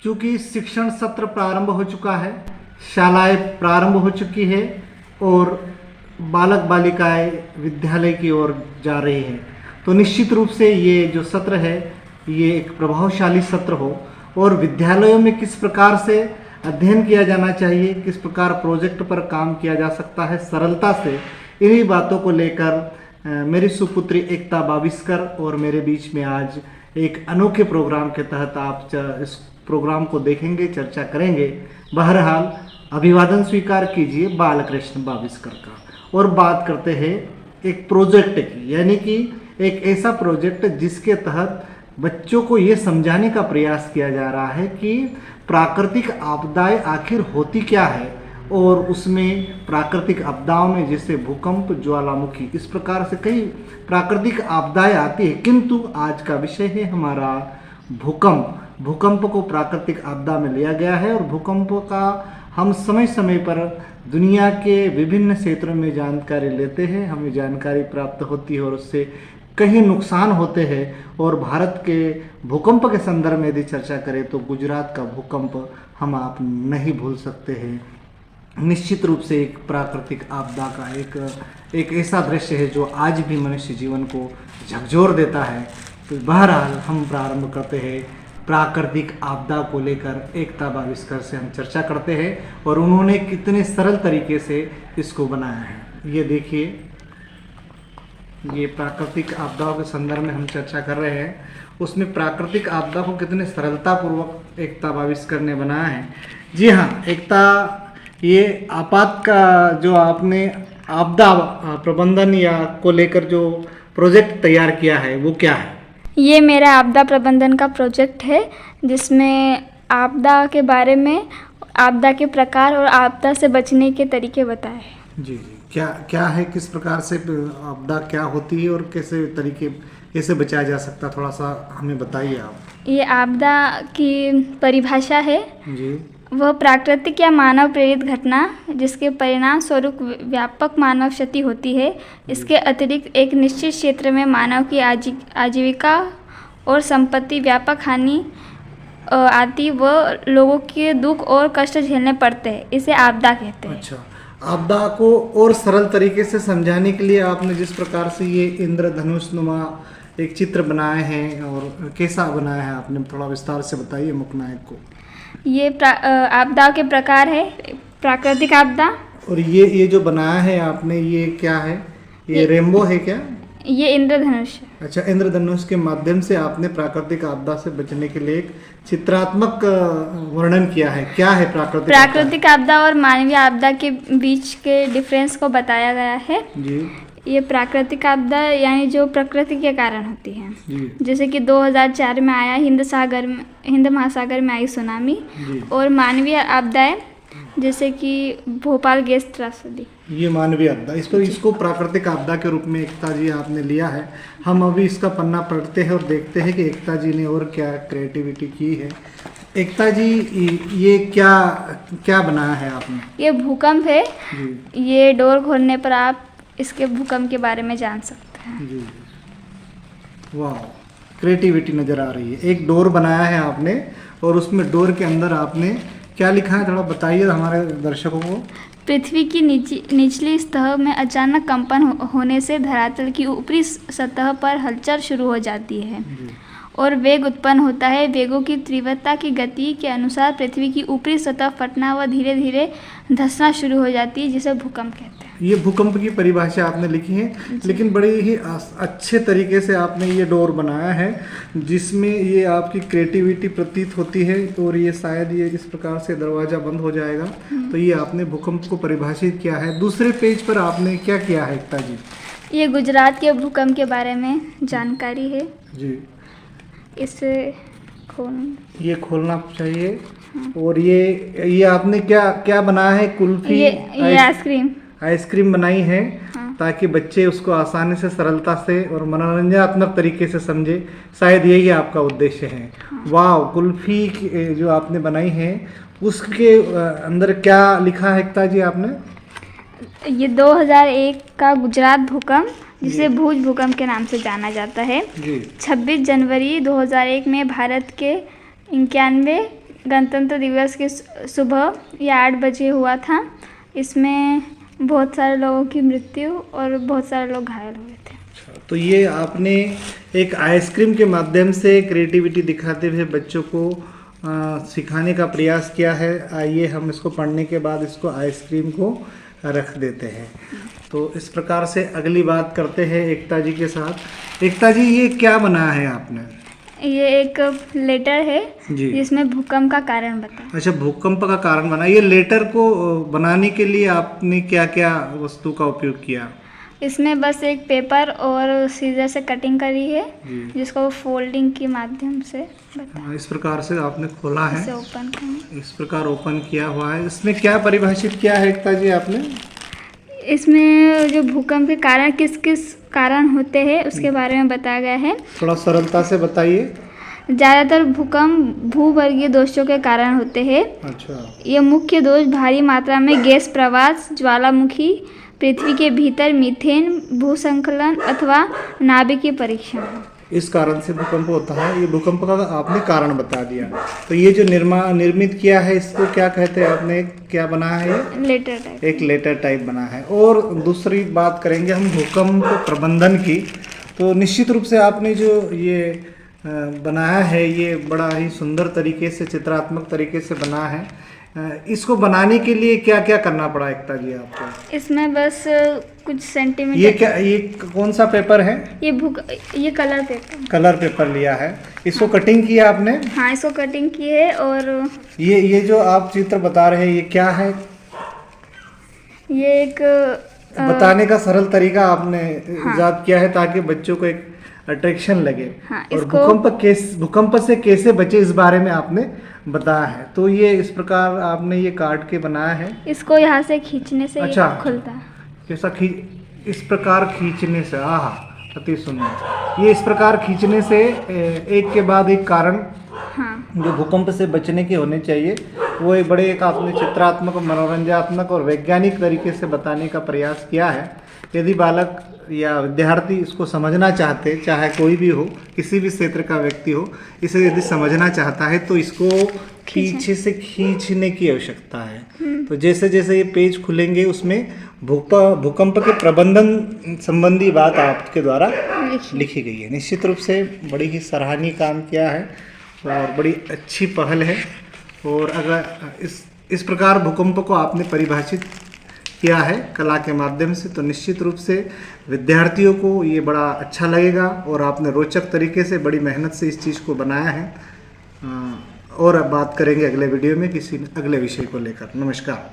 चूँकि शिक्षण सत्र प्रारंभ हो चुका है, शालाएं प्रारंभ हो चुकी है और बालक बालिकाएं विद्यालय की ओर जा रही हैं, तो निश्चित रूप से ये जो सत्र है ये एक प्रभावशाली सत्र हो और विद्यालयों में किस प्रकार से अध्ययन किया जाना चाहिए, किस प्रकार प्रोजेक्ट पर काम किया जा सकता है सरलता से, इन्हीं बातों को लेकर मेरी सुपुत्री एकता बाविस्कर और मेरे बीच में आज एक अनोखे प्रोग्राम के तहत आप इस प्रोग्राम को देखेंगे, चर्चा करेंगे। बहरहाल अभिवादन स्वीकार कीजिए बालकृष्ण बाविस्कर का और बात करते हैं एक प्रोजेक्ट की, यानी कि एक ऐसा प्रोजेक्ट जिसके तहत बच्चों को ये समझाने का प्रयास किया जा रहा है कि प्राकृतिक आपदाएं आखिर होती क्या है और उसमें प्राकृतिक आपदाओं में जैसे भूकंप, ज्वालामुखी, इस प्रकार से कई प्राकृतिक आपदाएं आती है, किंतु आज का विषय है हमारा भूकंप। भूकंप को प्राकृतिक आपदा में लिया गया है और भूकंप का हम समय समय पर दुनिया के विभिन्न क्षेत्रों में जानकारी लेते हैं, हमें जानकारी प्राप्त होती है और उससे कहीं नुकसान होते हैं। और भारत के भूकंप के संदर्भ में यदि चर्चा करें तो गुजरात का भूकंप हम आप नहीं भूल सकते हैं। निश्चित रूप से एक प्राकृतिक आपदा का एक ऐसा दृश्य है जो आज भी मनुष्य जीवन को झकझोर देता है। तो बहरहाल हम प्रारंभ करते हैं प्राकृतिक आपदा को लेकर एकता बाविस्कर से हम चर्चा करते हैं और उन्होंने कितने सरल तरीके से इसको बनाया है। ये देखिए, ये प्राकृतिक आपदाओं के संदर्भ में हम चर्चा कर रहे हैं, उसमें प्राकृतिक आपदा को कितने सरलतापूर्वक एकता बाविस्कर ने बनाया है। जी हाँ एकता, ये आपात का जो आपने आपदा प्रबंधन या को लेकर जो प्रोजेक्ट तैयार किया है वो क्या है? ये मेरा आपदा प्रबंधन का प्रोजेक्ट है जिसमें आपदा के बारे में, आपदा के प्रकार और आपदा से बचने के तरीके बताए हैं। जी जी, क्या है, किस प्रकार से आपदा क्या होती है और कैसे बचाया जा सकता, थोड़ा सा हमें बताइए आप। ये आपदा की परिभाषा है जी। वह प्राकृतिक या मानव प्रेरित घटना जिसके परिणाम स्वरूप व्यापक मानव क्षति होती है। इसके अतिरिक्त एक निश्चित क्षेत्र में मानव की आजीविका और संपत्ति व्यापक हानि आती व लोगों के दुख और कष्ट झेलने पड़ते हैं, इसे आपदा कहते हैं। अच्छा, आपदा को और सरल तरीके से समझाने के लिए आपने जिस प्रकार से ये इंद्रधनुष नुमा एक चित्र बनाए हैं और कैसा बनाया है आपने, थोड़ा विस्तार से बताइए मुखनायक को। ये आपदा के प्रकार है, प्राकृतिक आपदा। और ये जो बनाया है आपने, ये क्या है? ये रेनबो है क्या? ये इंद्रधनुष है। अच्छा, इंद्रधनुष के माध्यम से आपने प्राकृतिक आपदा से बचने के लिए एक चित्रात्मक वर्णन किया है। क्या है प्राकृतिक आपदा और मानवीय आपदा के बीच के डिफरेंस को बताया गया है। जी। ये प्राकृतिक आपदा यानी जो प्रकृति के कारण होती है, जैसे कि 2004 में आया हिंद महासागर में आई सुनामी। और मानवीय आपदाएं जैसे कि भोपाल गैस त्रासदी, ये मानवीय आपदा, इसको प्राकृतिक आपदा के रूप में एकता जी आपने लिया है। हम अभी इसका पन्ना पढ़ते हैं और देखते हैं कि एकता जी ने और क्या क्रिएटिविटी की है। एकता जी, ये क्या बनाया है आपने? ये भूकंप है। ये डोर खोलने पर आप इसके भूकंप के बारे में जान सकते हैं। जी, वाह, क्रिएटिविटी नज़र आ रही है। एक डोर बनाया है आपने और उसमें डोर के अंदर आपने क्या लिखा है, थोड़ा बताइए हमारे दर्शकों को। पृथ्वी की निचली सतह में अचानक कंपन होने से धरातल की ऊपरी सतह पर हलचल शुरू हो जाती है और वेग उत्पन्न होता है। वेगों की तीव्रता की गति के अनुसार पृथ्वी की ऊपरी सतह फटना व धीरे धीरे धंसना शुरू हो जाती है, जिसे भूकंप कहते हैं। ये भूकंप की परिभाषा आपने लिखी है, लेकिन बड़े ही अच्छे तरीके से आपने ये डोर बनाया है जिसमें ये आपकी क्रिएटिविटी प्रतीत होती है। और ये शायद ये इस प्रकार से दरवाज़ा बंद हो जाएगा, तो ये आपने भूकंप को परिभाषित किया है। दूसरे पेज पर आपने क्या किया है एकता जी? ये गुजरात के भूकंप के बारे में जानकारी है जी। इसे ये खोलना चाहिए। और ये आपने क्या बनाया है? कुल्फी, ये आइसक्रीम बनाई है। ताकि बच्चे उसको आसानी से, सरलता से और मनोरंजनात्मक तरीके से समझे, शायद यही आपका उद्देश्य है। वाह, कुल्फी जो आपने बनाई है उसके अंदर क्या लिखा है एकता जी आपने? ये 2001 का गुजरात भूकंप, जिसे भूज भूकंप के नाम से जाना जाता है, 26 जनवरी 2001 में भारत के 91 गणतंत्र दिवस की सुबह ये 8 बजे हुआ था। इसमें बहुत सारे लोगों की मृत्यु और बहुत सारे लोग घायल हुए थे। तो ये आपने एक आइसक्रीम के माध्यम से क्रिएटिविटी दिखाते हुए बच्चों को सिखाने का प्रयास किया है। आइए हम इसको पढ़ने के बाद इसको आइसक्रीम को रख देते हैं। तो इस प्रकार से अगली बात करते हैं एकता जी के साथ। एकता जी, ये क्या बनाया है आपने? ये एक लेटर है जी। जिसमें भूकंप का कारण बताया। अच्छा, भूकंप का कारण बना। ये लेटर को बनाने के लिए आपने क्या क्या वस्तु का उपयोग किया? इसमें बस एक पेपर और सीजर से कटिंग करी है, जी। जिसको फोल्डिंग के माध्यम से बताया। इस प्रकार से आपने खोला है, इसे ओपन करना। इस प्रकार ओपन किया हुआ है। इसमें क्या परिभाषित किया है एकता जी आपने? इसमें जो भूकंप के कारण किस किस कारण होते हैं उसके बारे में बताया गया है। थोड़ा सरलता से बताइए। ज़्यादातर भूकंप भूवर्गीय दोषों के कारण होते हैं। अच्छा। ये मुख्य दोष भारी मात्रा में गैस प्रवास, ज्वालामुखी, पृथ्वी के भीतर मीथेन, भूसंकलन अथवा नाभिकीय परीक्षण। इस कारण से भूकंप होता है। ये भूकंप का आपने कारण बता दिया। तो ये जो निर्मित किया है इसको क्या कहते हैं? आपने क्या बनाया है? ये लेटर टाइप। एक लेटर टाइप बना है। और दूसरी बात करेंगे हम भूकंप प्रबंधन की। तो निश्चित रूप से आपने जो ये बनाया है ये बड़ा ही सुंदर तरीके से, चित्रात्मक तरीके से बना है। इसको बनाने के लिए क्या क्या करना पड़ा एकता जी आपको? इसमें बस कुछ सेंटीमीटर। ये क्या, ये कौन सा पेपर है? ये कलर पेपर। कलर पेपर लिया है। इसको कटिंग किया आपने? हाँ, इसको कटिंग की है। और ये जो आप चित्र बता रहे हैं ये क्या है? ये एक बताने का सरल तरीका आपने हाँ। इजाद किया है ताकि बच्चों को एक अट्रैक्शन लगे। हाँ, और इसको भूकंप से कैसे बचे इस बारे में आपने बताया है। तो ये इस प्रकार आपने ये काट के बनाया है। इसको यहाँ से खींचने से अच्छा, ये खुलता है। कैसा इस प्रकार खींचने से, आहा, अति सुंदर। ये इस प्रकार खींचने से एक के बाद एक कारण हाँ। जो भूकंप से बचने के होने चाहिए वो एक बड़े एक आपने चित्रात्मक, मनोरंजनात्मक और वैज्ञानिक तरीके से बताने का प्रयास किया है। यदि बालक या विद्यार्थी इसको समझना चाहते, चाहे कोई भी हो, किसी भी क्षेत्र का व्यक्ति हो, इसे यदि समझना चाहता है तो इसको पीछे से खींचने की आवश्यकता है। तो जैसे जैसे ये पेज खुलेंगे उसमें भूकंप के प्रबंधन संबंधी बात आपके द्वारा लिखी गई है। निश्चित रूप से बड़ी ही सराहनीय काम किया है और बड़ी अच्छी पहल है। और अगर इस प्रकार भूकंप को आपने परिभाषित किया है कला के माध्यम से तो निश्चित रूप से विद्यार्थियों को ये बड़ा अच्छा लगेगा। और आपने रोचक तरीके से, बड़ी मेहनत से इस चीज़ को बनाया है। और अब बात करेंगे अगले वीडियो में किसी अगले विषय को लेकर। नमस्कार।